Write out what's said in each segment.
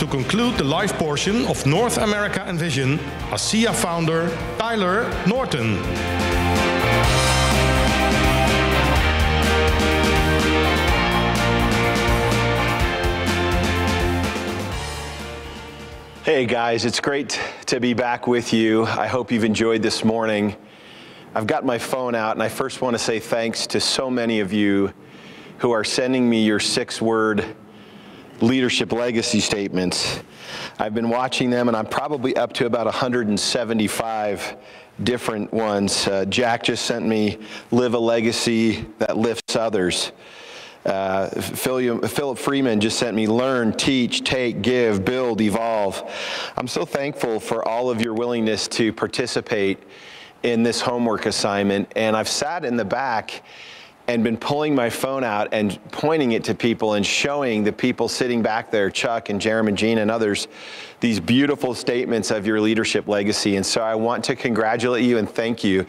to conclude the live portion of North America and Vision, ASEA founder Tyler Norton. Hey guys, it's great to be back with you. I hope you've enjoyed this morning. I've got my phone out, and I first want to say thanks to so many of you who are sending me your 6-word leadership legacy statements. I've been watching them, and I'm probably up to about 175 different ones. Jack just sent me Live a Legacy That Lifts Others. Philip Freeman just sent me Learn, Teach, Take, Give, Build, Evolve. I'm so thankful for all of your willingness to participate in this homework assignment, and I've sat in the back and been pulling my phone out and pointing it to people and showing the people sitting back there, Chuck and Jeremy and Gene and others, these beautiful statements of your leadership legacy. And so I want to congratulate you and thank you.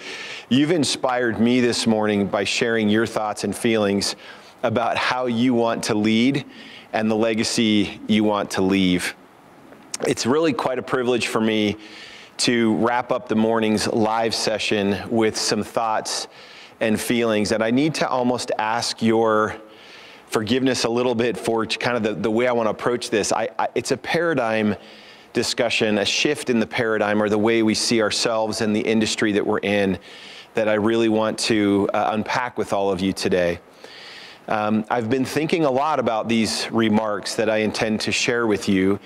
You've inspired me this morning by sharing your thoughts and feelings about how you want to lead and the legacy you want to leave. It's really quite a privilege for me to wrap up the morning's live session with some thoughts and feelings. And I need to almost ask your forgiveness a little bit for kind of the way I want to approach this. It's a paradigm discussion, a shift in the paradigm or the way we see ourselves and the industry that we're in that I really want to unpack with all of you today. I've been thinking a lot about these remarks that I intend to share with you,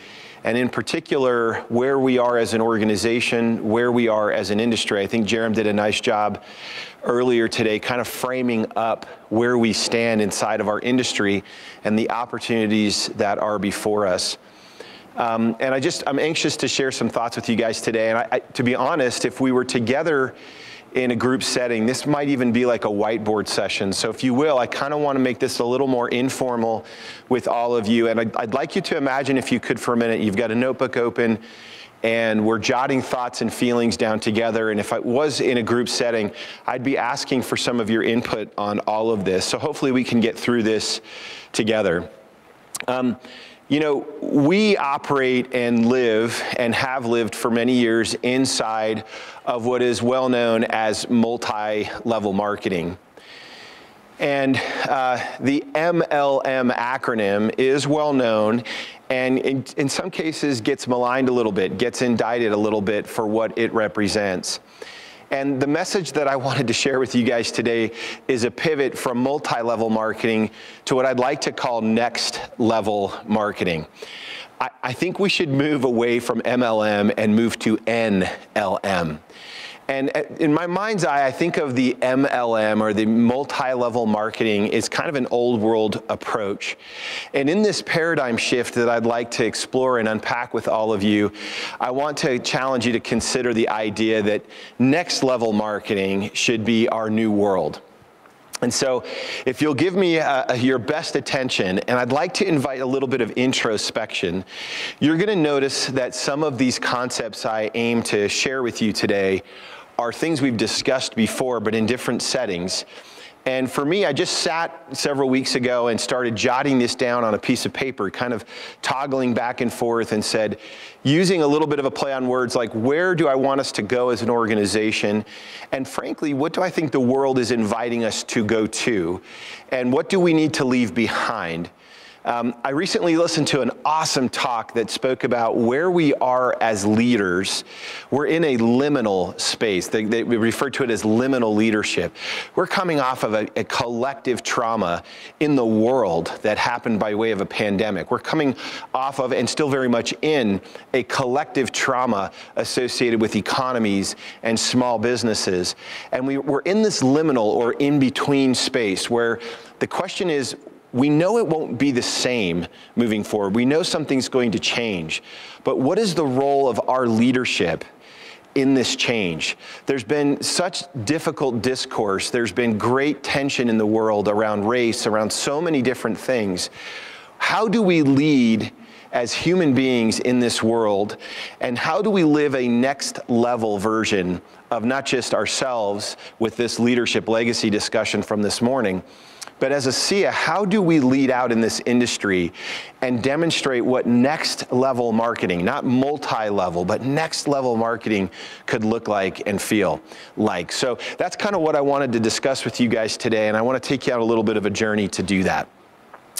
and in particular, where we are as an organization, where we are as an industry. I think Jerem did a nice job earlier today kind of framing up where we stand inside of our industry and the opportunities that are before us. And I'm anxious to share some thoughts with you guys today. And to be honest, if we were together in a group setting, this might even be like a whiteboard session. So if you will, I kind of want to make this a little more informal with all of you. And I'd like you to imagine, if you could for a minute, you've got a notebook open and we're jotting thoughts and feelings down together. And if I was in a group setting, I'd be asking for some of your input on all of this. So hopefully we can get through this together. You know, we operate and live and have lived for many years inside of what is well known as multi-level marketing. And the MLM acronym is well known and in some cases gets maligned a little bit, gets indicted a little bit for what it represents. And the message that I wanted to share with you guys today is a pivot from multi-level marketing to what I'd like to call next level marketing. I think we should move away from MLM and move to NLM. And in my mind's eye, I think of the MLM or the multi-level marketing as kind of an old world approach. And in this paradigm shift that I'd like to explore and unpack with all of you, I want to challenge you to consider the idea that next level marketing should be our new world. And so if you'll give me your best attention, and I'd like to invite a little bit of introspection, you're going to notice that some of these concepts I aim to share with you today are things we've discussed before, but in different settings. And for me, I just sat several weeks ago and started jotting this down on a piece of paper, kind of toggling back and forth, and said, using a little bit of a play on words like, where do I want us to go as an organization? And frankly, what do I think the world is inviting us to go to? And what do we need to leave behind? I recently listened to an awesome talk that spoke about where we are as leaders. We're in a liminal space. They refer to it as liminal leadership. We're coming off of a collective trauma in the world that happened by way of a pandemic. We're coming off of, and still very much in, a collective trauma associated with economies and small businesses. And we're in this liminal or in-between space where the question is, we know it won't be the same moving forward. We know something's going to change. But what is the role of our leadership in this change? There's been such difficult discourse. There's been great tension in the world around race, around so many different things. How do we lead as human beings in this world? And how do we live a next level version of not just ourselves with this leadership legacy discussion from this morning, But as ASEA, how do we lead out in this industry and demonstrate what next level marketing, not multi-level, but next level marketing could look like and feel like? So that's kind of what I wanted to discuss with you guys today, and I want to take you on a little bit of a journey to do that.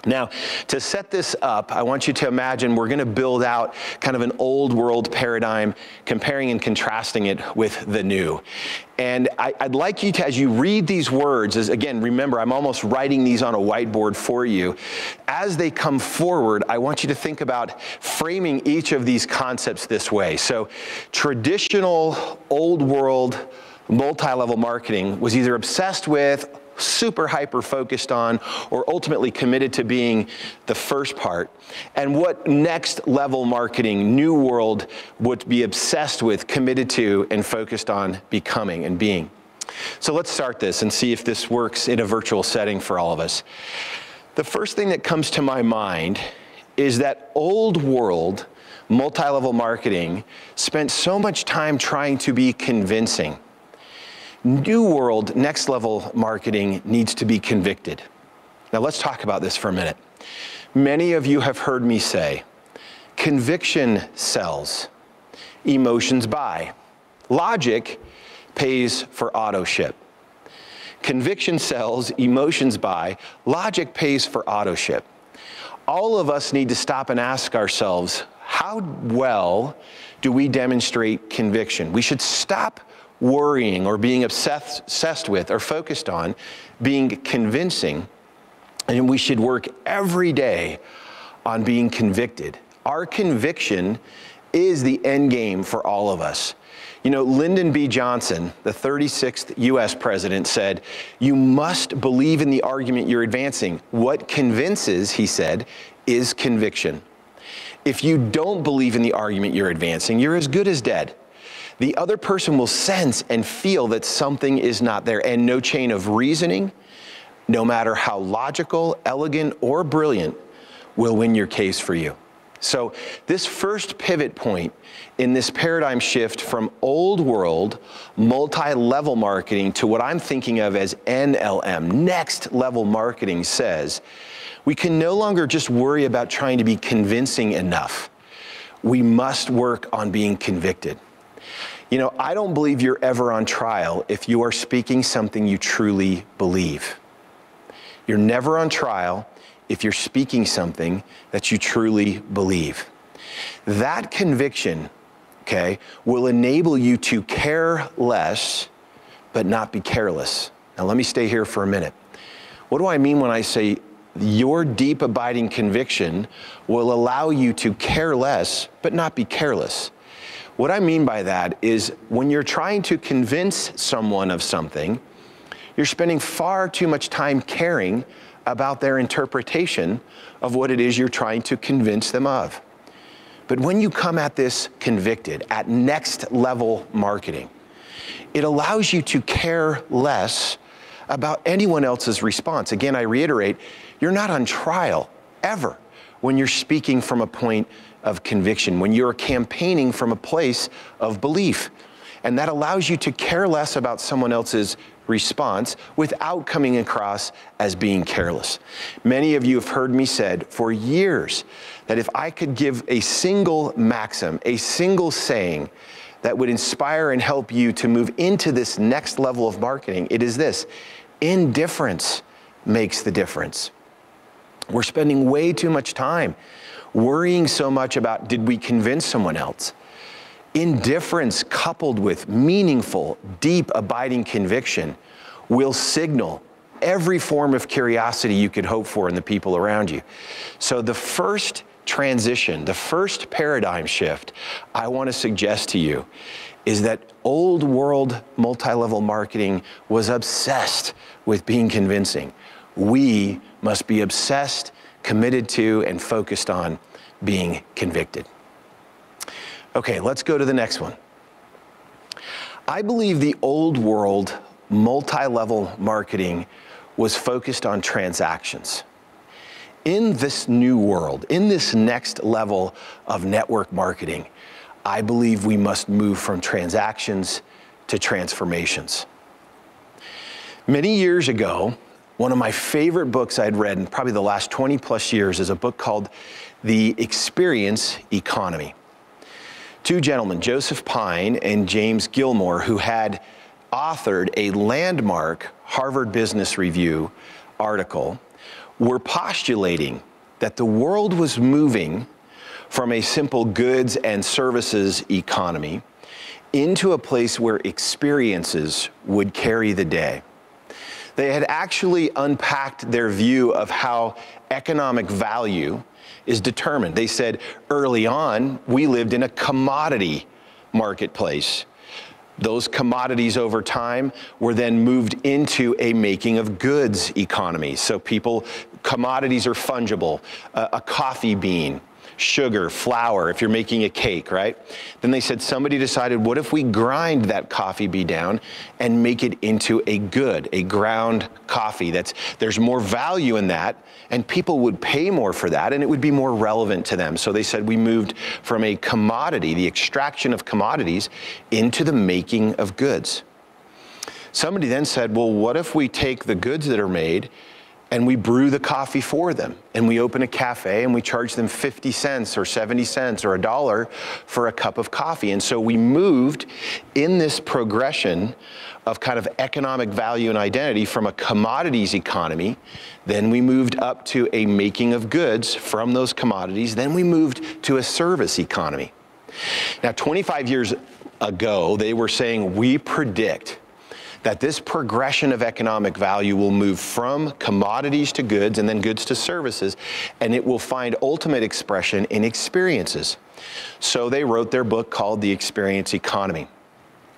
Now, to set this up, I want you to imagine we're going to build out kind of an old world paradigm, comparing and contrasting it with the new. And I'd like you to, as you read these words, as again, remember, I'm almost writing these on a whiteboard for you. As they come forward, I want you to think about framing each of these concepts this way. So, traditional old world multi-level marketing was either obsessed with, super hyper focused on, or ultimately committed to being the first part, and what next level marketing, new world, would be obsessed with, committed to, and focused on becoming and being. So let's start this and see if this works in a virtual setting for all of us. The first thing that comes to my mind is that old world multi-level marketing spent so much time trying to be convincing. New world, next level marketing needs to be convicted. Now let's talk about this for a minute. Many of you have heard me say, conviction sells, emotions buy. Logic pays for auto ship. Conviction sells, emotions buy, logic pays for auto ship. All of us need to stop and ask ourselves, how well do we demonstrate conviction? We should stop worrying or being obsessed with or focused on being convincing, and we should work every day on being convicted. Our conviction is the end game for all of us. You know, Lyndon B. Johnson, the 36th US president, said, "You must believe in the argument you're advancing. What convinces," he said, "is conviction. If you don't believe in the argument you're advancing, you're as good as dead. The other person will sense and feel that something is not there, and no chain of reasoning, no matter how logical, elegant, or brilliant, will win your case for you." So this first pivot point in this paradigm shift from old world multi-level marketing to what I'm thinking of as NLM, next level marketing, says we can no longer just worry about trying to be convincing enough. We must work on being convicted. You know, I don't believe you're ever on trial if you are speaking something you truly believe. You're never on trial if you're speaking something that you truly believe. That conviction, okay, will enable you to care less, but not be careless. Now let me stay here for a minute. What do I mean when I say your deep abiding conviction will allow you to care less, but not be careless? What I mean by that is when you're trying to convince someone of something, you're spending far too much time caring about their interpretation of what it is you're trying to convince them of. But when you come at this convicted, at next level marketing, it allows you to care less about anyone else's response. Again, I reiterate, you're not on trial ever when you're speaking from a point of conviction, when you're campaigning from a place of belief. And that allows you to care less about someone else's response without coming across as being careless. Many of you have heard me said for years that if I could give a single maxim, a single saying that would inspire and help you to move into this next level of marketing, it is this: indifference makes the difference. We're spending way too much time worrying so much about, did we convince someone else? Indifference coupled with meaningful, deep, abiding conviction will signal every form of curiosity you could hope for in the people around you. So the first transition, the first paradigm shift I want to suggest to you is that old world multi-level marketing was obsessed with being convincing. We must be obsessed, committed to, and focused on being convicted. Okay, let's go to the next one. I believe the old world multi-level marketing was focused on transactions. In this new world, in this next level of network marketing, I believe we must move from transactions to transformations. Many years ago, One of my favorite books I'd read in probably the last 20 plus years is a book called The Experience Economy. Two gentlemen, Joseph Pine and James Gilmore, who had authored a landmark Harvard Business Review article, were postulating that the world was moving from a simple goods and services economy into a place where experiences would carry the day. They had actually unpacked their view of how economic value is determined. They said early on, we lived in a commodity marketplace. Those commodities over time were then moved into a making of goods economy. So commodities are fungible, a coffee bean, sugar, flour, if you're making a cake, right? Then they said somebody decided, what if we grind that coffee bean down and make it into a good, a ground coffee? There's more value in that, and people would pay more for that, and it would be more relevant to them. So they said we moved from a commodity, the extraction of commodities, into the making of goods. Somebody then said, well, what if we take the goods that are made and we brew the coffee for them, and we open a cafe and we charge them 50 cents or 70 cents or $1 for a cup of coffee? And so we moved in this progression of kind of economic value and identity from a commodities economy. Then we moved up to a making of goods from those commodities. Then we moved to a service economy. Now, 25 years ago, they were saying, we predict that this progression of economic value will move from commodities to goods and then goods to services, and it will find ultimate expression in experiences. So they wrote their book called The Experience Economy.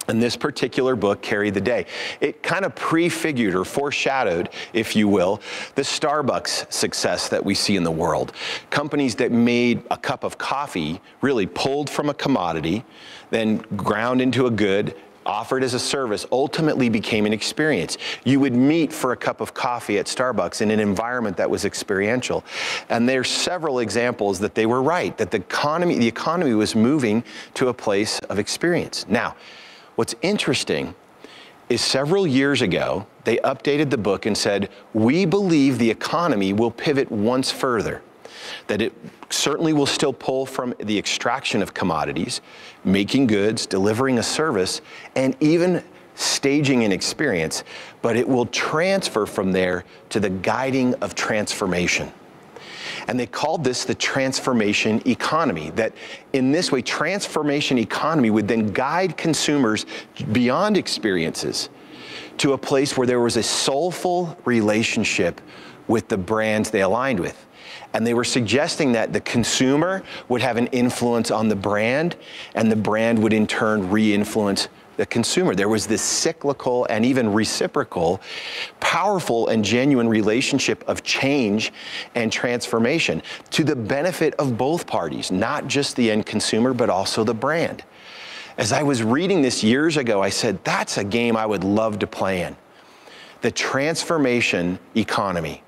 And this particular book carried the day. It kind of prefigured or foreshadowed, if you will, the Starbucks success that we see in the world. Companies that made a cup of coffee really pulled from a commodity, then ground into a good, offered as a service, ultimately became an experience. You would meet for a cup of coffee at Starbucks in an environment that was experiential. And there's several examples that they were right, that the economy was moving to a place of experience. Now, what's interesting is several years ago, they updated the book and said, we believe the economy will pivot once further, that it certainly will still pull from the extraction of commodities, making goods, delivering a service, and even staging an experience, but it will transfer from there to the guiding of transformation. And they called this the transformation economy, that in this way, transformation economy would then guide consumers beyond experiences to a place where there was a soulful relationship with the brands they aligned with. And they were suggesting that the consumer would have an influence on the brand, and the brand would in turn re-influence the consumer. There was this cyclical and even reciprocal, powerful and genuine relationship of change and transformation to the benefit of both parties, not just the end consumer, but also the brand. As I was reading this years ago, I said, that's a game I would love to play in. The transformation economy,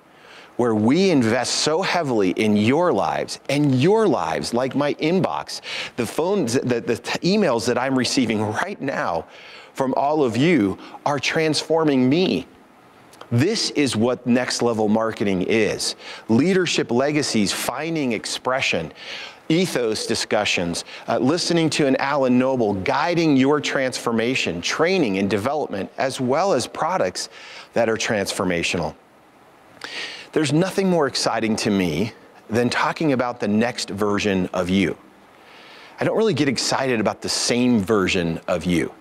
where we invest so heavily in your lives, like my inbox, the phones, the emails that I'm receiving right now from all of you are transforming me. This is what next level marketing is. Leadership legacies, finding expression, ethos discussions, listening to an Alan Noble, guiding your transformation, training and development, as well as products that are transformational. There's nothing more exciting to me than talking about the next version of you. I don't really get excited about the same version of you.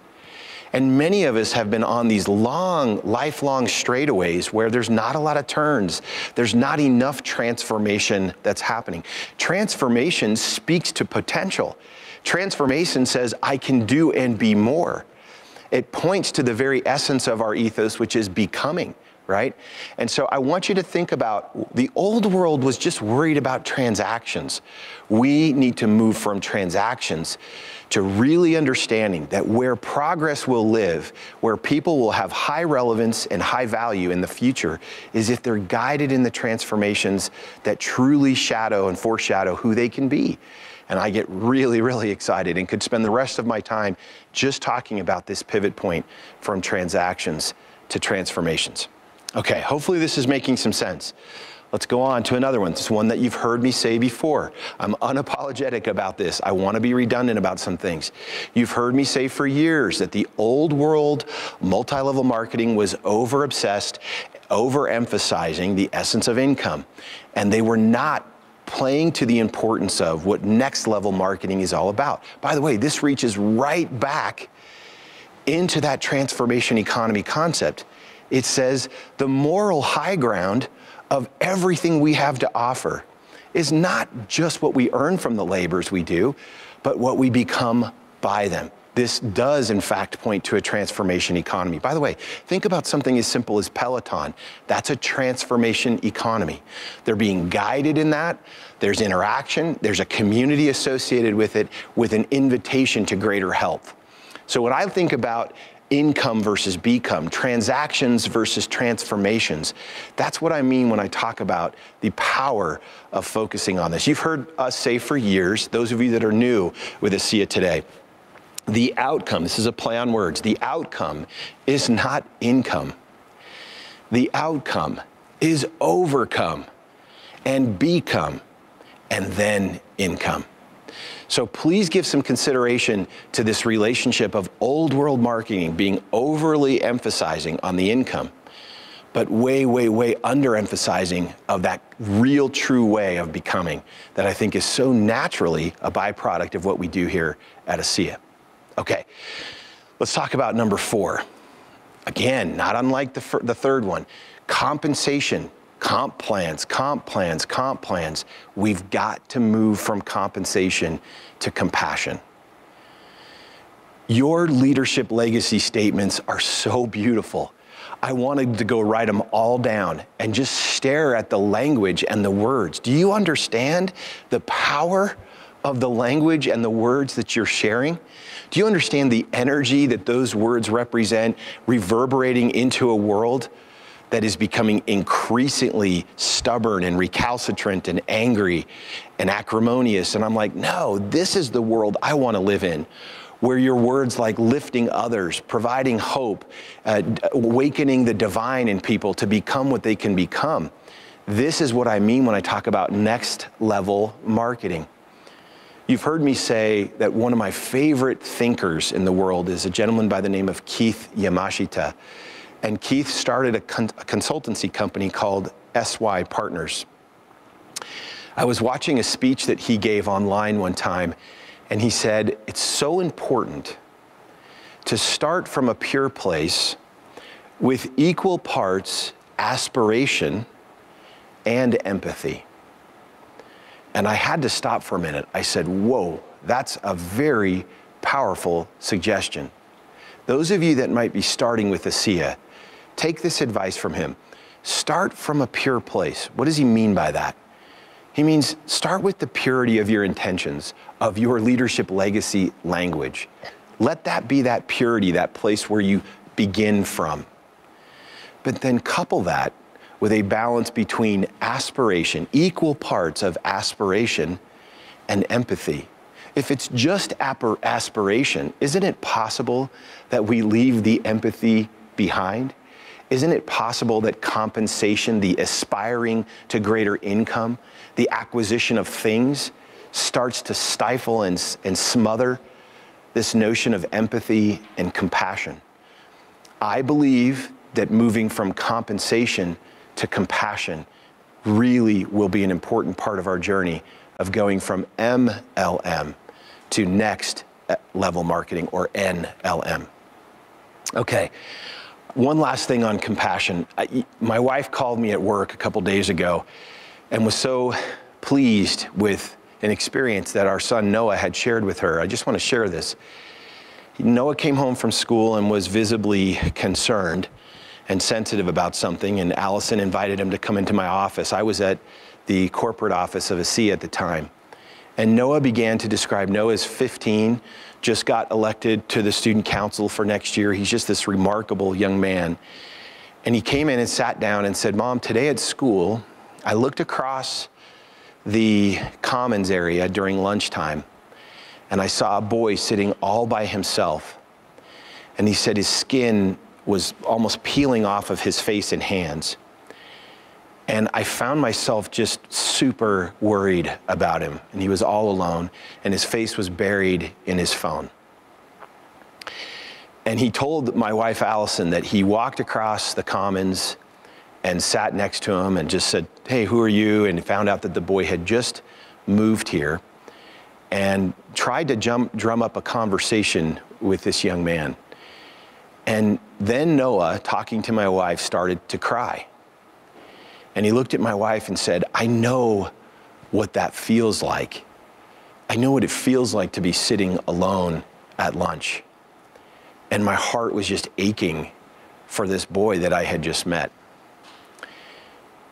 And many of us have been on these long, lifelong straightaways where there's not a lot of turns. There's not enough transformation that's happening. Transformation speaks to potential. Transformation says, I can do and be more. It points to the very essence of our ethos, which is becoming. Right? And so I want you to think about, the old world was just worried about transactions. We need to move from transactions to really understanding that where progress will live, where people will have high relevance and high value in the future, is if they're guided in the transformations that truly shadow and foreshadow who they can be. And I get really, really excited and could spend the rest of my time just talking about this pivot point from transactions to transformations. Okay, hopefully this is making some sense. Let's go on to another one. This is one that you've heard me say before. I'm unapologetic about this. I want to be redundant about some things. You've heard me say for years that the old world multi-level marketing was over-obsessed, overemphasizing the essence of income. And they were not playing to the importance of what next level marketing is all about. By the way, this reaches right back into that transformation economy concept. It says the moral high ground of everything we have to offer is not just what we earn from the labors we do, but what we become by them. This does, in fact, point to a transformation economy. By the way, think about something as simple as Peloton. That's a transformation economy. They're being guided in that. There's interaction. There's a community associated with it, with an invitation to greater health. So when I think about income versus become, transactions versus transformations, that's what I mean when I talk about the power of focusing on this. You've heard us say for years, those of you that are new with ASEA today, the outcome, this is a play on words, the outcome is not income. The outcome is overcome and become and then income. So please give some consideration to this relationship of old world marketing being overly emphasizing on the income, but way, way, way underemphasizing of that real true way of becoming that I think is so naturally a byproduct of what we do here at ASEA. Okay, let's talk about number 4. Again, not unlike the third one, compensation. Comp plans, comp plans, comp plans. We've got to move from compensation to compassion. Your leadership legacy statements are so beautiful. I wanted to go write them all down and just stare at the language and the words. Do you understand the power of the language and the words that you're sharing? Do you understand the energy that those words represent, reverberating into a world that is becoming increasingly stubborn and recalcitrant and angry and acrimonious? And I'm like, no, this is the world I want to live in, where your words like lifting others, providing hope, awakening the divine in people to become what they can become. This is what I mean when I talk about next level marketing. You've heard me say that one of my favorite thinkers in the world is a gentleman by the name of Keith Yamashita. And Keith started a consultancy company called SY Partners. I was watching a speech that he gave online one time, and he said, it's so important to start from a pure place with equal parts aspiration and empathy. And I had to stop for a minute. I said, whoa, that's a very powerful suggestion. Those of you that might be starting with ASEA, take this advice from him. Start from a pure place. What does he mean by that? He means start with the purity of your intentions, of your leadership legacy language. Let that be that purity, that place where you begin from. But then couple that with a balance between aspiration, equal parts of aspiration and empathy. If it's just aspiration, isn't it possible that we leave the empathy behind? Isn't it possible that compensation, the aspiring to greater income, the acquisition of things, starts to stifle and smother this notion of empathy and compassion? I believe that moving from compensation to compassion really will be an important part of our journey of going from MLM to next level marketing, or NLM. Okay. One last thing on compassion. My wife called me at work a couple days ago and was so pleased with an experience that our son Noah had shared with her. I just want to share this. Noah came home from school and was visibly concerned and sensitive about something, and Allison invited him to come into my office. I was at the corporate office of ASEA at the time. And Noah began to describe, Noah's 15, just got elected to the student council for next year. He's just this remarkable young man. And he came in and sat down and said, Mom, today at school, I looked across the commons area during lunchtime, and I saw a boy sitting all by himself. And he said his skin was almost peeling off of his face and hands. And I found myself just super worried about him. And he was all alone, and his face was buried in his phone. And he told my wife, Allison, that he walked across the commons and sat next to him and just said, "Hey, who are you?" And found out that the boy had just moved here and tried to drum up a conversation with this young man. And then Noah, talking to my wife, started to cry. And he looked at my wife and said, "I know what that feels like. I know what it feels like to be sitting alone at lunch." And my heart was just aching for this boy that I had just met.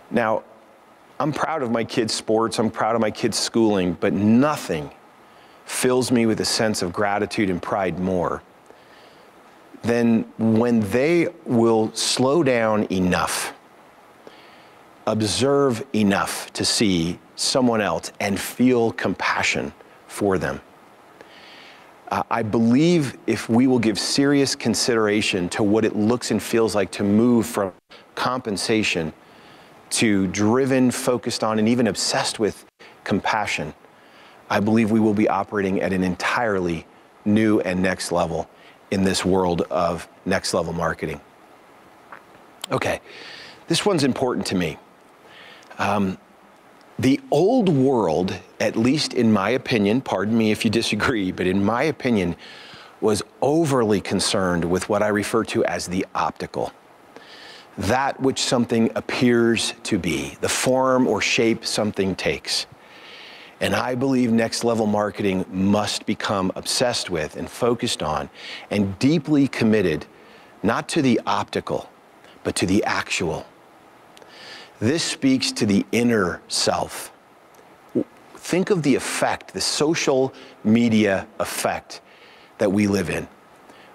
Now, I'm proud of my kids' sports, I'm proud of my kids' schooling, but nothing fills me with a sense of gratitude and pride more than when they will slow down enough, observe enough to see someone else and feel compassion for them. I believe if we will give serious consideration to what it looks and feels like to move from compensation to driven, focused on, and even obsessed with compassion, I believe we will be operating at an entirely new and next level in this world of next level marketing. Okay, this one's important to me. The old world, at least in my opinion, pardon me if you disagree, but in my opinion, was overly concerned with what I refer to as the optical. That which something appears to be, the form or shape something takes. And I believe next level marketing must become obsessed with and focused on and deeply committed, not to the optical, but to the actual. This speaks to the inner self. Think of the effect, the social media effect that we live in,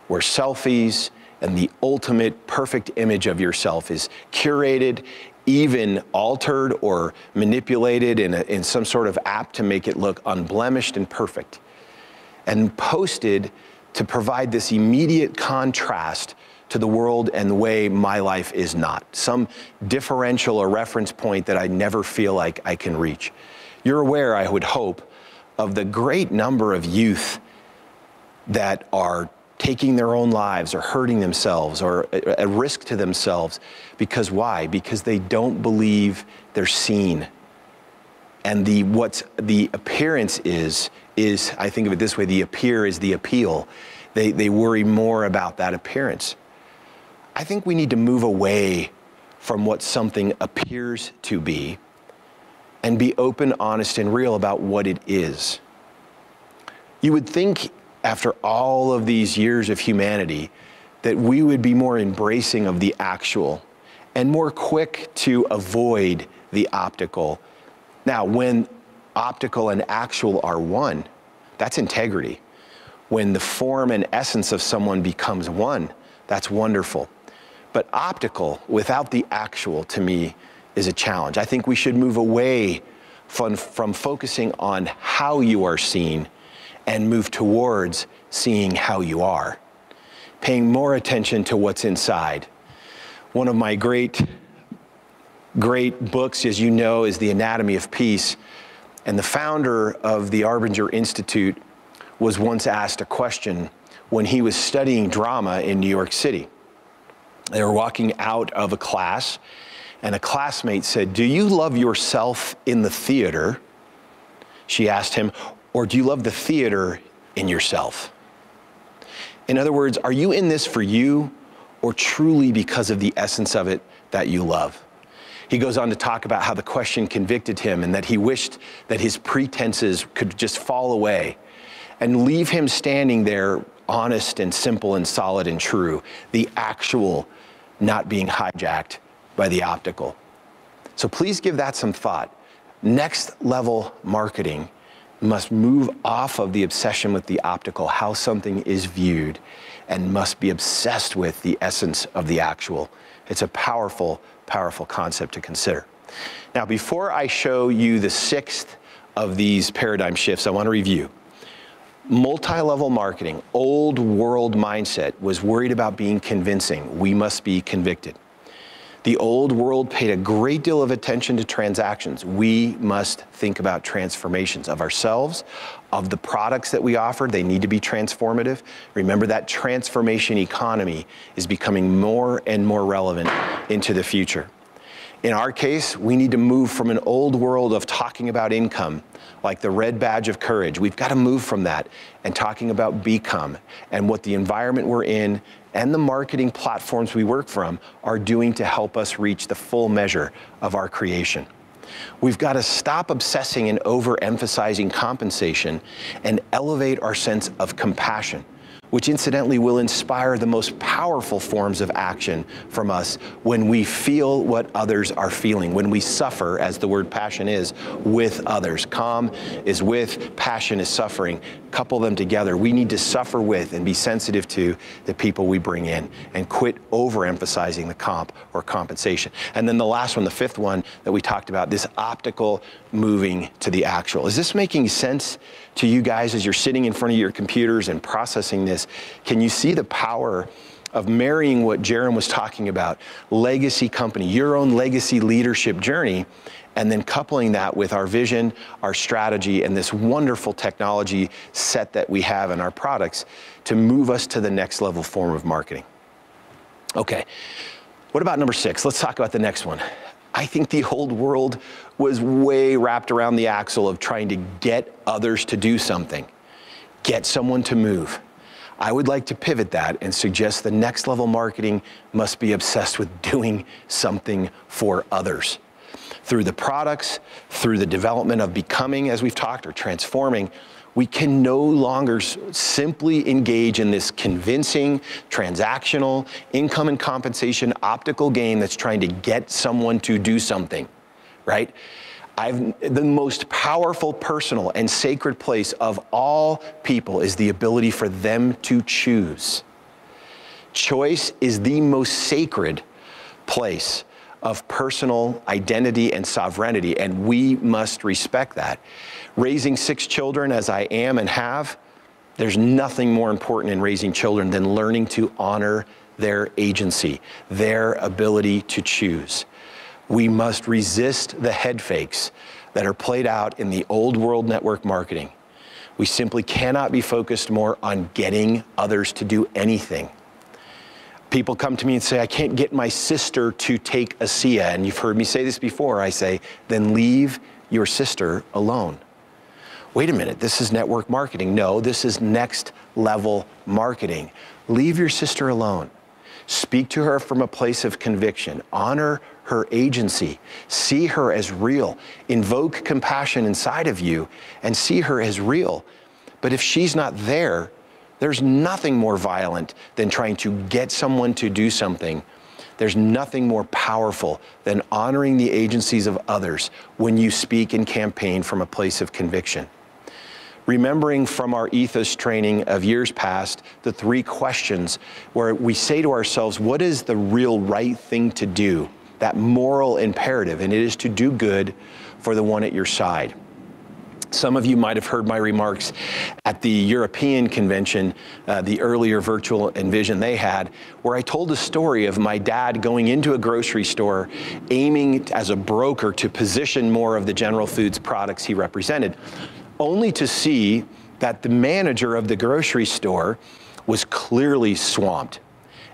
where selfies and the ultimate perfect image of yourself is curated, even altered or manipulated in some sort of app to make it look unblemished and perfect, and posted to provide this immediate contrast to the world and the way my life is not, some differential or reference point that I never feel like I can reach. You're aware, I would hope, of the great number of youth that are taking their own lives or hurting themselves or at risk to themselves. Because why? Because they don't believe they're seen. And what's the appearance is I think of it this way, the appear is the appeal. They worry more about that appearance. I think we need to move away from what something appears to be and be open, honest, and real about what it is. You would think after all of these years of humanity that we would be more embracing of the actual and more quick to avoid the optical. Now, when optical and actual are one, that's integrity. When the form and essence of someone becomes one, that's wonderful. But optical without the actual, to me, is a challenge. I think we should move away from focusing on how you are seen and move towards seeing how you are, paying more attention to what's inside. One of my great books, as you know, is The Anatomy of Peace. And the founder of the Arbinger Institute was once asked a question when he was studying drama in New York City. They were walking out of a class, and a classmate said, "Do you love yourself in the theater?" She asked him, "Or do you love the theater in yourself?" In other words, are you in this for you or truly because of the essence of it that you love? He goes on to talk about how the question convicted him and that he wished that his pretenses could just fall away and leave him standing there honest and simple and solid and true, the actual not being hijacked by the optical. So please give that some thought. Next level marketing must move off of the obsession with the optical, how something is viewed, and must be obsessed with the essence of the actual. It's a powerful, powerful concept to consider. Now, before I show you the sixth of these paradigm shifts, I want to review. Multi-level marketing, old world mindset was worried about being convincing. We must be convicted. The old world paid a great deal of attention to transactions. We must think about transformations of ourselves, of the products that we offer. They need to be transformative. Remember, that transformation economy is becoming more and more relevant into the future. In our case, we need to move from an old world of talking about income, like the red badge of courage. We've got to move from that and talking about become and what the environment we're in and the marketing platforms we work from are doing to help us reach the full measure of our creation. We've got to stop obsessing and overemphasizing compensation and elevate our sense of compassion, which incidentally will inspire the most powerful forms of action from us when we feel what others are feeling, when we suffer, as the word passion is, with others. Calm is with, passion is suffering. Couple them together. We need to suffer with and be sensitive to the people we bring in and quit overemphasizing the comp or compensation. And then the last one, the fifth one that we talked about, this optical moving to the actual. Is this making sense to you guys as you're sitting in front of your computers and processing this? Can you see the power of marrying what Jaron was talking about, legacy company, your own legacy leadership journey, and then coupling that with our vision, our strategy, and this wonderful technology set that we have in our products to move us to the next level form of marketing? Okay, what about number 6? Let's talk about the next one. I think the old world was way wrapped around the axle of trying to get others to do something, get someone to move. I would like to pivot that and suggest the next level marketing must be obsessed with doing something for others. Through the products, through the development of becoming, as we've talked, or transforming, we can no longer simply engage in this convincing, transactional, income and compensation, optical game that's trying to get someone to do something, right? The most powerful, personal, and sacred place of all people is the ability for them to choose. Choice is the most sacred place of personal identity and sovereignty, and we must respect that. Raising 6 children, as I am and have, there's nothing more important in raising children than learning to honor their agency, their ability to choose. We must resist the head fakes that are played out in the old world network marketing. We simply cannot be focused more on getting others to do anything. People come to me and say, I can't get my sister to take ASEA. And you've heard me say this before. I say, then leave your sister alone. Wait a minute, this is network marketing. No, this is next level marketing. Leave your sister alone. Speak to her from a place of conviction. Honor her agency. See her as real. Invoke compassion inside of you and see her as real. But if she's not there, there's nothing more violent than trying to get someone to do something. There's nothing more powerful than honoring the agencies of others when you speak and campaign from a place of conviction. Remembering from our ethos training of years past, the 3 questions where we say to ourselves, what is the real right thing to do? That moral imperative, and it is to do good for the one at your side. Some of you might have heard my remarks at the European convention, the earlier virtual Envision they had, where I told the story of my dad going into a grocery store, aiming as a broker to position more of the General Foods products he represented, only to see that the manager of the grocery store was clearly swamped.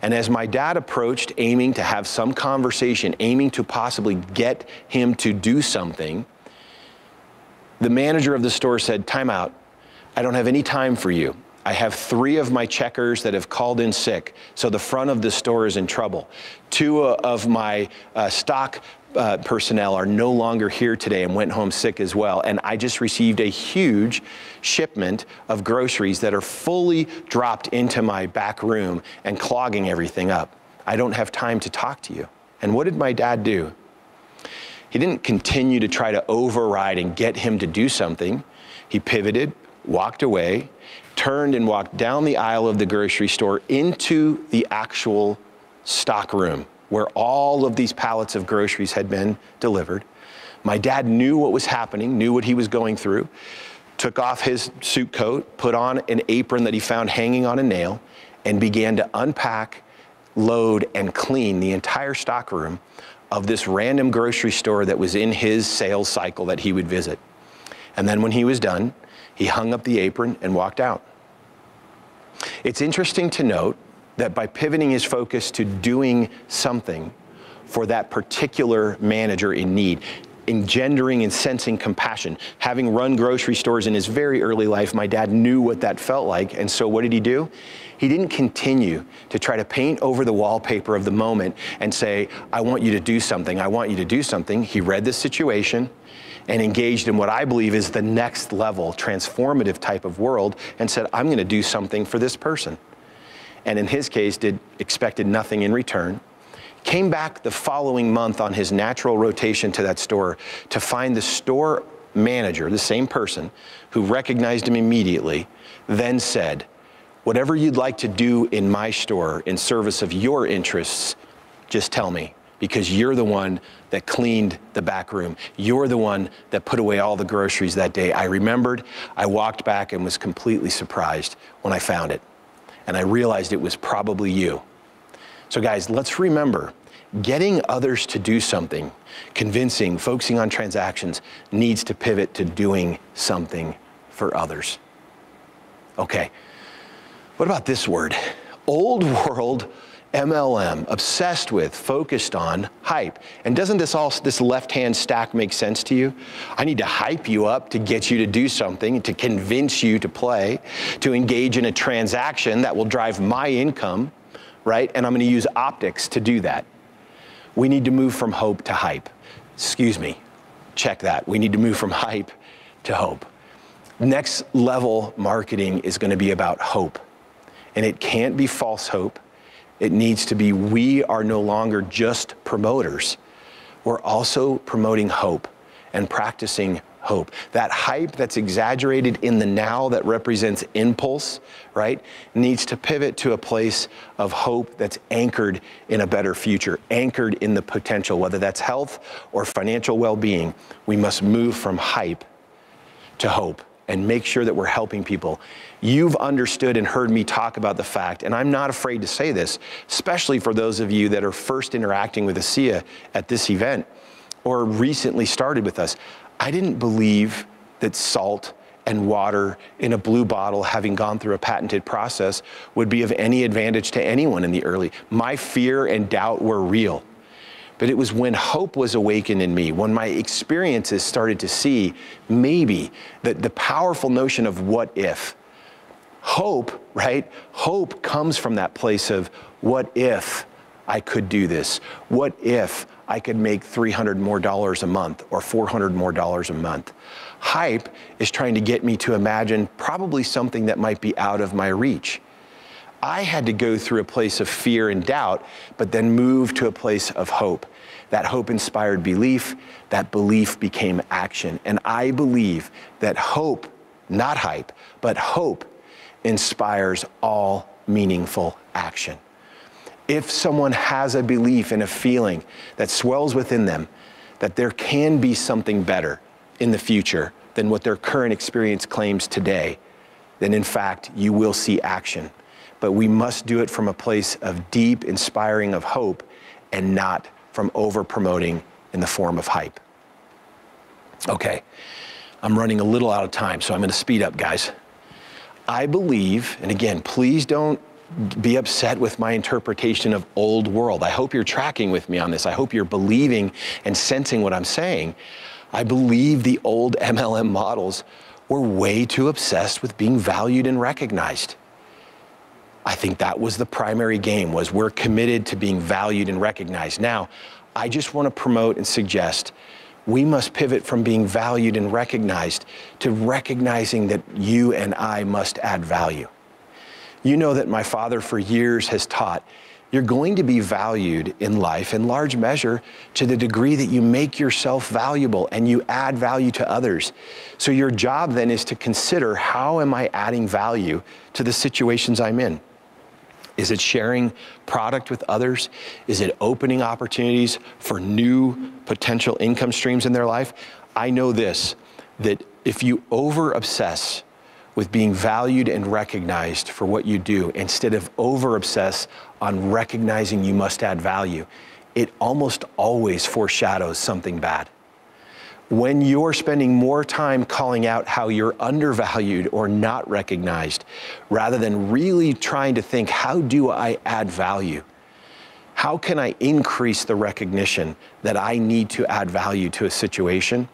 And as my dad approached, aiming to have some conversation, aiming to possibly get him to do something, the manager of the store said, time out, I don't have any time for you. I have 3 of my checkers that have called in sick, so the front of the store is in trouble. 2 of my stock personnel are no longer here today and went home sick as well. And I just received a huge shipment of groceries that are fully dropped into my back room and clogging everything up. I don't have time to talk to you. And what did my dad do? He didn't continue to try to override and get him to do something. He pivoted, walked away, turned and walked down the aisle of the grocery store into the actual stock room where all of these pallets of groceries had been delivered. My dad knew what was happening, knew what he was going through, took off his suit coat, put on an apron that he found hanging on a nail, and began to unpack, load, and clean the entire stockroom of this random grocery store that was in his sales cycle that he would visit. And then when he was done, he hung up the apron and walked out. It's interesting to note that by pivoting his focus to doing something for that particular manager in need, engendering and sensing compassion. Having run grocery stores in his very early life, my dad knew what that felt like. And so what did he do? He didn't continue to try to paint over the wallpaper of the moment and say, I want you to do something, I want you to do something. He read the situation and engaged in what I believe is the next level, transformative type of world, and said, I'm going to do something for this person. And in his case, expected nothing in return. Came back the following month on his natural rotation to that store to find the store manager, the same person, who recognized him immediately, then said, whatever you'd like to do in my store in service of your interests, just tell me, because you're the one that cleaned the back room. You're the one that put away all the groceries that day. I remembered, I walked back and was completely surprised when I found it. And I realized it was probably you. So guys, let's remember, getting others to do something, convincing, focusing on transactions, needs to pivot to doing something for others. Okay, what about this word? Old world MLM, obsessed with, focused on hype. And doesn't this left-hand stack make sense to you? I need to hype you up to get you to do something, to convince you to play, to engage in a transaction that will drive my income, right? And I'm going to use optics to do that. We need to move from hope to hype. Excuse me, check that. We need to move from hype to hope. Next level marketing is going to be about hope. And it can't be false hope. It needs to be, we are no longer just promoters. We're also promoting hope and practicing hope. That hype that's exaggerated in the now that represents impulse, right, needs to pivot to a place of hope that's anchored in a better future, anchored in the potential, whether that's health or financial well-being. We must move from hype to hope and make sure that we're helping people. You've understood and heard me talk about the fact, and I'm not afraid to say this, especially for those of you that are first interacting with ASEA at this event or recently started with us. I didn't believe that salt and water in a blue bottle, having gone through a patented process, would be of any advantage to anyone in the early. My fear and doubt were real. But it was when hope was awakened in me, when my experiences started to see maybe the powerful notion of what if. Hope, right? Hope comes from that place of what if I could do this? What if I could make $300 more a month or $400 more a month? Hype is trying to get me to imagine probably something that might be out of my reach. I had to go through a place of fear and doubt, but then move to a place of hope. That hope inspired belief, that belief became action. And I believe that hope, not hype, but hope inspires all meaningful action. If someone has a belief and a feeling that swells within them that there can be something better in the future than what their current experience claims today, then in fact, you will see action. But we must do it from a place of deep inspiring of hope and not from over-promoting in the form of hype. Okay, I'm running a little out of time, so I'm going to speed up, guys. I believe, and again, please don't be upset with my interpretation of old world. I hope you're tracking with me on this. I hope you're believing and sensing what I'm saying. I believe the old MLM models were way too obsessed with being valued and recognized. I think that was the primary game, was we're committed to being valued and recognized. Now, I just want to promote and suggest we must pivot from being valued and recognized to recognizing that you and I must add value. You know that my father for years has taught you're going to be valued in life in large measure to the degree that you make yourself valuable and you add value to others. So your job then is to consider, how am I adding value to the situations I'm in? Is it sharing product with others? Is it opening opportunities for new potential income streams in their life? I know this, that if you over-obsess with being valued and recognized for what you do, instead of over-obsess on recognizing you must add value, it almost always foreshadows something bad. When you're spending more time calling out how you're undervalued or not recognized, rather than really trying to think, how do I add value? How can I increase the recognition that I need to add value to a situation?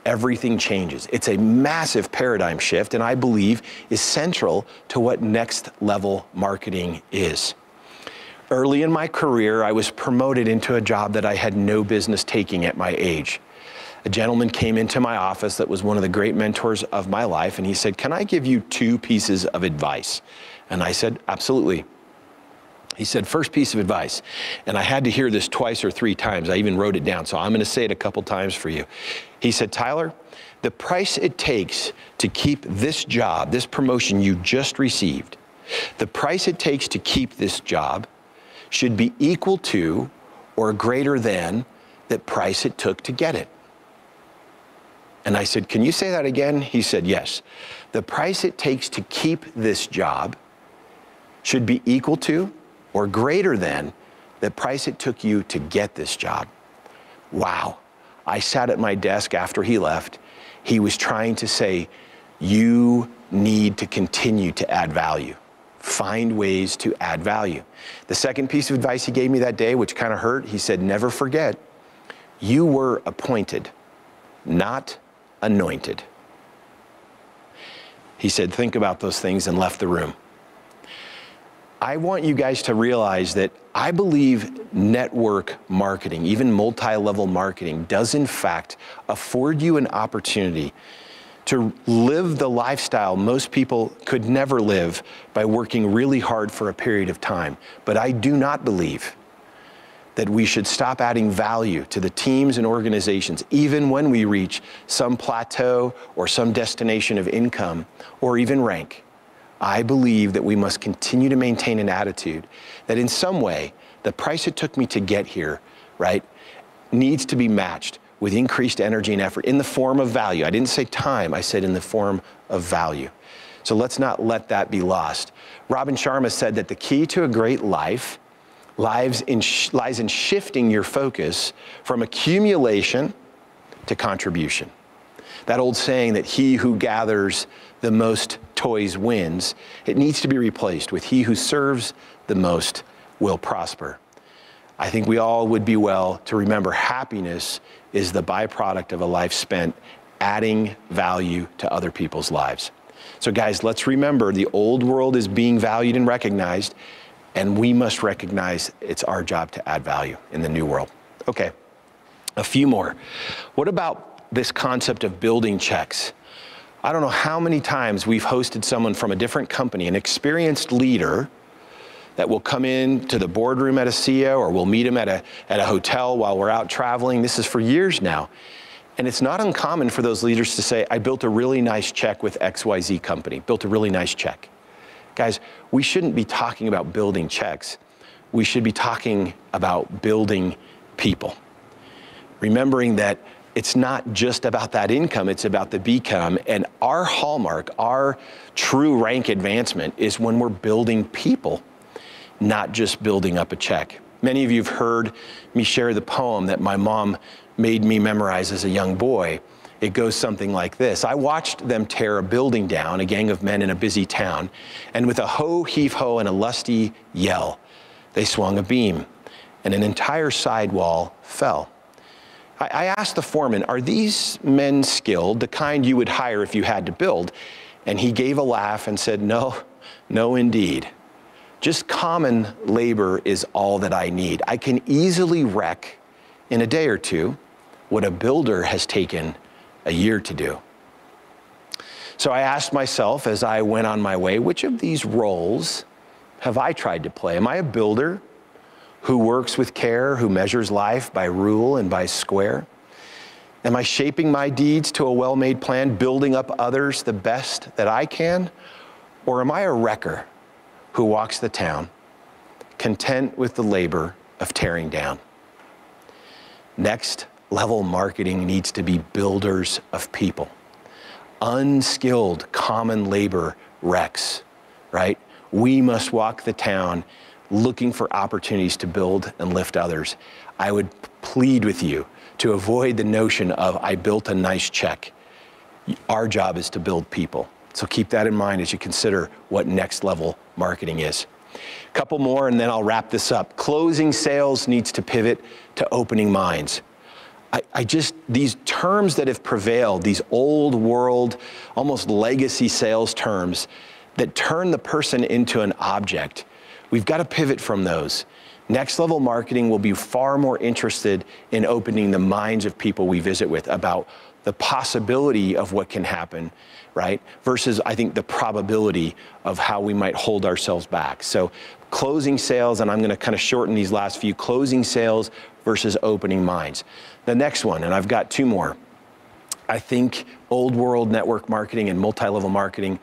Everything changes. It's a massive paradigm shift, and I believe is central to what next level marketing is. Early in my career, I was promoted into a job that I had no business taking at my age. A gentleman came into my office that was one of the great mentors of my life, and he said, "Can I give you 2 pieces of advice?" And I said, "Absolutely." He said, "First piece of advice," and I had to hear this twice or 3 times. I even wrote it down, so I'm going to say it a couple times for you. He said, "Tyler, the price it takes to keep this job, this promotion you just received, the price it takes to keep this job should be equal to or greater than the price it took to get it." And I said, "Can you say that again?" He said, "Yes. The price it takes to keep this job should be equal to or greater than the price it took you to get this job." Wow. I sat at my desk after he left. He was trying to say, you need to continue to add value. Find ways to add value. The second piece of advice he gave me that day, which kind of hurt, he said, "Never forget, you were appointed, not anointed." He said, "Think about those things," and left the room. I want you guys to realize that I believe network marketing, even multi-level marketing, does in fact afford you an opportunity to live the lifestyle most people could never live by working really hard for a period of time. But I do not believe that we should stop adding value to the teams and organizations, even when we reach some plateau or some destination of income or even rank. I believe that we must continue to maintain an attitude that in some way, the price it took me to get here, right, needs to be matched with increased energy and effort in the form of value. I didn't say time, I said in the form of value. So let's not let that be lost. Robin Sharma said that the key to a great life lies in shifting your focus from accumulation to contribution. That old saying that he who gathers the most toys wins, it needs to be replaced with he who serves the most will prosper. I think we all would be well to remember happiness is the byproduct of a life spent adding value to other people's lives. So guys, let's remember the old world is being valued and recognized, and we must recognize it's our job to add value in the new world. Okay, a few more. What about this concept of building checks? I don't know how many times we've hosted someone from a different company, an experienced leader that will come in to the boardroom at ASEA, or we'll meet him at a hotel while we're out traveling. This is for years now. And it's not uncommon for those leaders to say, "I built a really nice check with XYZ company, built a really nice check." Guys, we shouldn't be talking about building checks. We should be talking about building people. Remembering that it's not just about that income, it's about the become. And our hallmark, our true rank advancement is when we're building people, not just building up a check. Many of you have heard me share the poem that my mom made me memorize as a young boy. It goes something like this. I watched them tear a building down, a gang of men in a busy town, and with a ho, heave ho, and a lusty yell, they swung a beam, and an entire sidewall fell. I asked the foreman, "Are these men skilled, the kind you would hire if you had to build?" And he gave a laugh and said, "No, no indeed. Just common labor is all that I need. I can easily wreck in a day or two what a builder has taken a year to do." So I asked myself as I went on my way, which of these roles have I tried to play? Am I a builder who works with care, who measures life by rule and by square? Am I shaping my deeds to a well-made plan, building up others the best that I can? Or am I a wrecker who walks the town, content with the labor of tearing down? Next, level marketing needs to be builders of people. Unskilled common labor wrecks, right? We must walk the town looking for opportunities to build and lift others. I would plead with you to avoid the notion of, I built a nice check. Our job is to build people. So keep that in mind as you consider what next level marketing is. A couple more and then I'll wrap this up. Closing sales needs to pivot to opening minds. These terms that have prevailed, these old world, almost legacy sales terms that turn the person into an object, we've got to pivot from those. Next level marketing will be far more interested in opening the minds of people we visit with about the possibility of what can happen, right? Versus, I think, the probability of how we might hold ourselves back. So closing sales, and I'm going to kind of shorten these last few, closing sales versus opening minds. The next one, and I've got two more. I think old world network marketing and multi-level marketing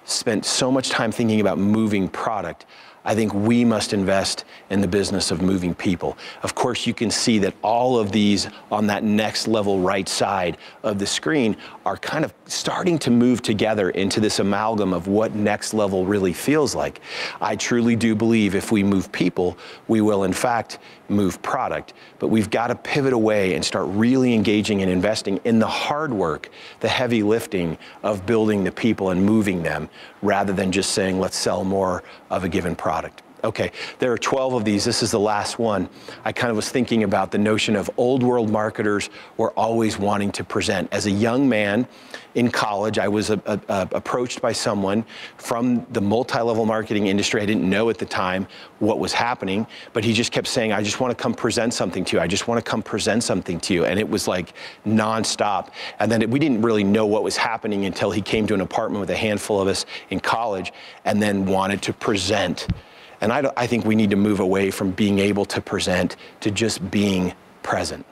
spent so much time thinking about moving product. I think we must invest in the business of moving people. Of course, you can see that all of these on that next level right side of the screen are kind of starting to move together into this amalgam of what next level really feels like. I truly do believe if we move people, we will in fact move product. But we've got to pivot away and start really engaging and investing in the hard work, the heavy lifting of building the people and moving them, rather than just saying, let's sell more of a given product. Okay, there are 12 of these. This is the last one. I kind of was thinking about the notion of old world marketers were always wanting to present. As a young man in college, I was approached by someone from the multi-level marketing industry. I didn't know at the time what was happening, but he just kept saying, I just want to come present something to you. I just want to come present something to you. And it was like nonstop. And then we didn't really know what was happening until he came to an apartment with a handful of us in college and then wanted to present. And I think we need to move away from being able to present to just being present.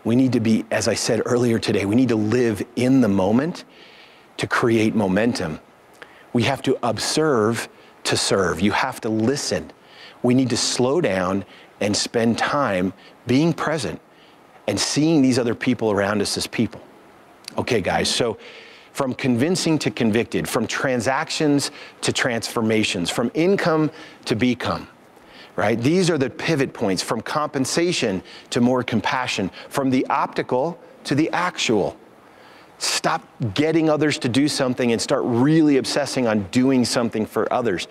We need to be, as I said earlier today, we need to live in the moment to create momentum. We have to observe to serve. You have to listen. We need to slow down and spend time being present and seeing these other people around us as people. Okay, guys, so from convincing to convicted, from transactions to transformations, from income to become, right? These are the pivot points, from compensation to more compassion, from the optical to the actual. Stop getting others to do something and start really obsessing on doing something for others.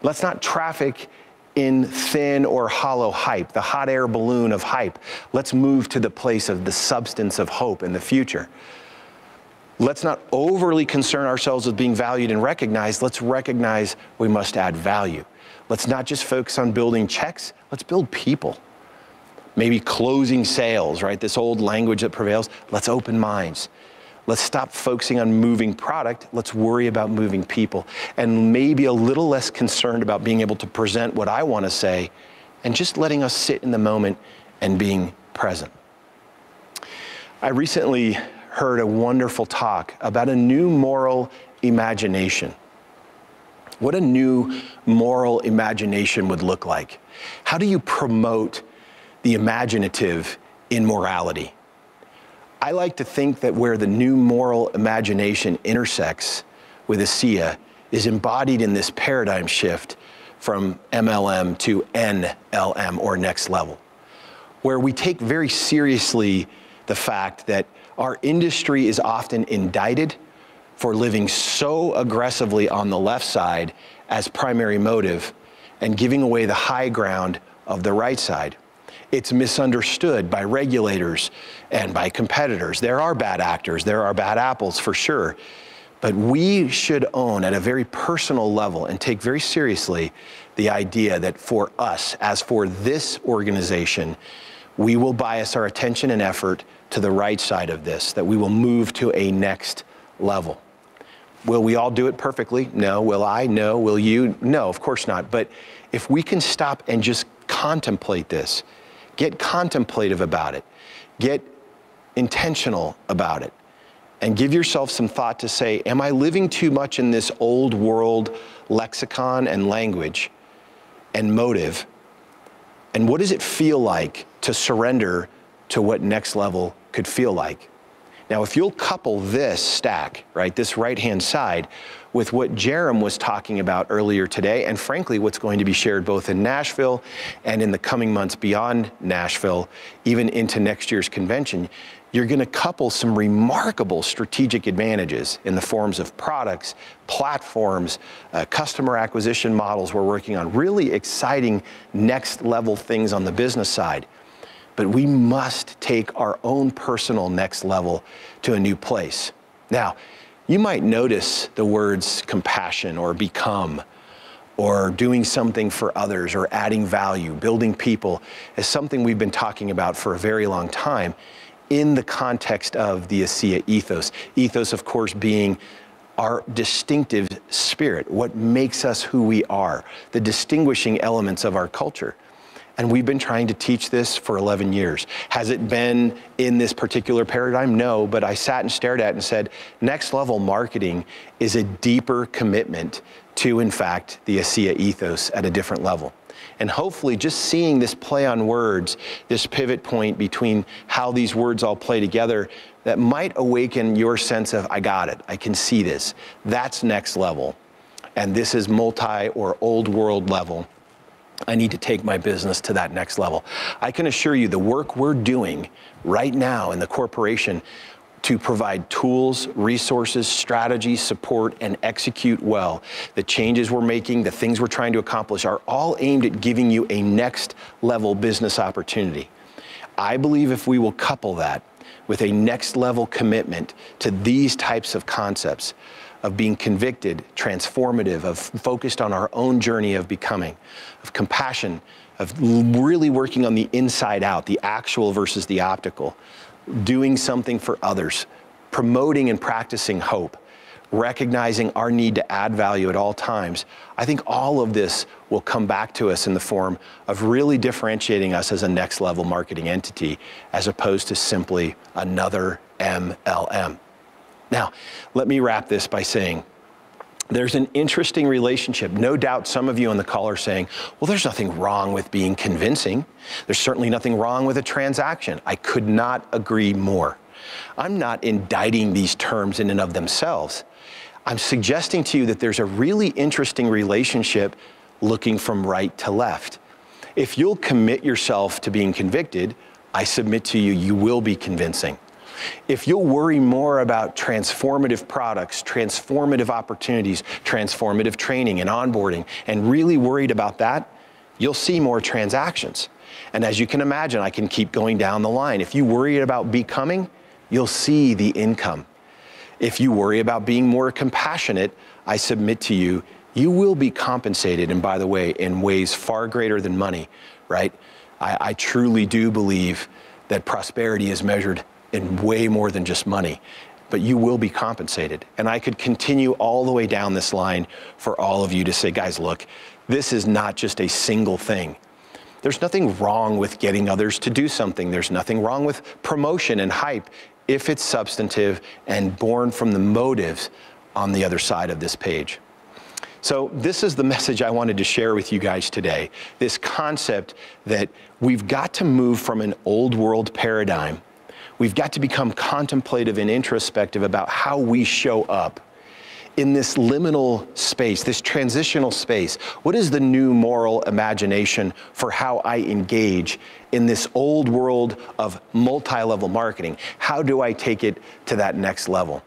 Let's not traffic in thin or hollow hype, the hot air balloon of hype. Let's move to the place of the substance of hope in the future. Let's not overly concern ourselves with being valued and recognized. Let's recognize we must add value. Let's not just focus on building checks. Let's build people. Maybe closing sales, right? This old language that prevails. Let's open minds. Let's stop focusing on moving product. Let's worry about moving people. And maybe a little less concerned about being able to present what I want to say and just letting us sit in the moment and being present. I recently heard a wonderful talk about a new moral imagination. What a new moral imagination would look like. How do you promote the imaginative in morality? I like to think that where the new moral imagination intersects with ASEA is embodied in this paradigm shift from MLM to NLM, or next level, where we take very seriously the fact that our industry is often indicted for living so aggressively on the left side as primary motive and giving away the high ground of the right side. It's misunderstood by regulators and by competitors. There are bad actors, there are bad apples for sure, but we should own at a very personal level and take very seriously the idea that for us, as for this organization, we will bias our attention and effort to the right side of this, that we will move to a next level. Will we all do it perfectly? No. Will I? No. Will you? No, of course not. But if we can stop and just contemplate this, get contemplative about it, get intentional about it, and give yourself some thought to say, am I living too much in this old world lexicon and language and motive? And what does it feel like to surrender to what next level could feel like. Now, if you'll couple this stack, right, this right-hand side, with what Jerem was talking about earlier today, and frankly, what's going to be shared both in Nashville and in the coming months beyond Nashville, even into next year's convention, you're going to couple some remarkable strategic advantages in the forms of products, platforms, customer acquisition models we're working on, really exciting next level things on the business side. But we must take our own personal next level to a new place. Now, you might notice the words compassion or become or doing something for others or adding value, building people as something we've been talking about for a very long time in the context of the ASEA ethos. Ethos, of course, being our distinctive spirit, what makes us who we are, the distinguishing elements of our culture. And we've been trying to teach this for 11 years. Has it been in this particular paradigm? No, but I sat and stared at it and said, next level marketing is a deeper commitment to, in fact, the ASEA ethos at a different level. And hopefully just seeing this play on words, this pivot point between how these words all play together, that might awaken your sense of, I got it, I can see this. That's next level. And this is multi or old world level. I need to take my business to that next level. I can assure you the work we're doing right now in the corporation to provide tools, resources, strategy, support, and execute well. The changes we're making, the things we're trying to accomplish are all aimed at giving you a next level business opportunity. I believe if we will couple that with a next level commitment to these types of concepts, of being convicted, transformative, of focused on our own journey of becoming, of compassion, of really working on the inside out, the actual versus the optical, doing something for others, promoting and practicing hope, recognizing our need to add value at all times. I think all of this will come back to us in the form of really differentiating us as a next level marketing entity as opposed to simply another MLM. Now, let me wrap this by saying there's an interesting relationship. No doubt some of you on the call are saying, well, there's nothing wrong with being convincing. There's certainly nothing wrong with a transaction. I could not agree more. I'm not indicting these terms in and of themselves. I'm suggesting to you that there's a really interesting relationship looking from right to left. If you'll commit yourself to being convicted, I submit to you, you will be convincing. If you'll worry more about transformative products, transformative opportunities, transformative training and onboarding, and really worried about that, you'll see more transactions. And as you can imagine, I can keep going down the line. If you worry about becoming, you'll see the income. If you worry about being more compassionate, I submit to you, you will be compensated, and by the way, in ways far greater than money, right? I truly do believe that prosperity is measured in way more than just money, but you will be compensated. And I could continue all the way down this line for all of you to say, guys, look, this is not just a single thing. There's nothing wrong with getting others to do something. There's nothing wrong with promotion and hype if it's substantive and born from the motives on the other side of this page. So this is the message I wanted to share with you guys today, this concept that we've got to move from an old world paradigm. We've got to become contemplative and introspective about how we show up in this liminal space, this transitional space. What is the new moral imagination for how I engage in this old world of multi-level marketing? How do I take it to that next level?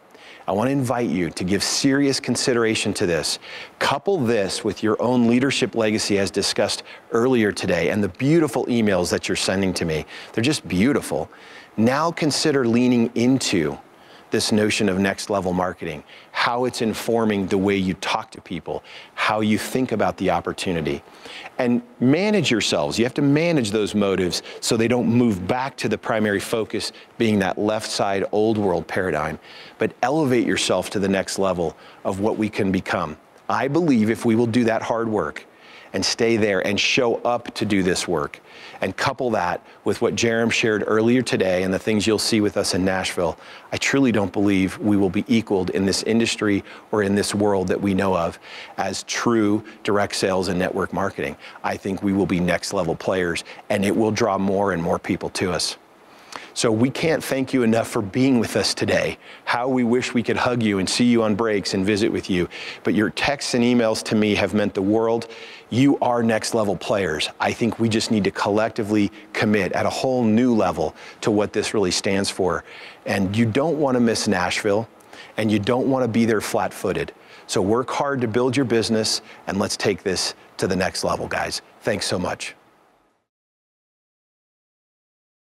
I want to invite you to give serious consideration to this. Couple this with your own leadership legacy as discussed earlier today and the beautiful emails that you're sending to me. They're just beautiful. Now consider leaning into this notion of next level marketing, how it's informing the way you talk to people, how you think about the opportunity. And manage yourselves. You have to manage those motives so they don't move back to the primary focus being that left side old world paradigm, but elevate yourself to the next level of what we can become. I believe if we will do that hard work and stay there and show up to do this work and couple that with what Jerem shared earlier today and the things you'll see with us in Nashville, I truly don't believe we will be equaled in this industry or in this world that we know of as true direct sales and network marketing. I think we will be next level players and it will draw more and more people to us. So we can't thank you enough for being with us today. How we wish we could hug you and see you on breaks and visit with you. But your texts and emails to me have meant the world. You are next level players. I think we just need to collectively commit at a whole new level to what this really stands for. And you don't want to miss Nashville, and you don't want to be there flat-footed. So work hard to build your business, and let's take this to the next level, guys. Thanks so much.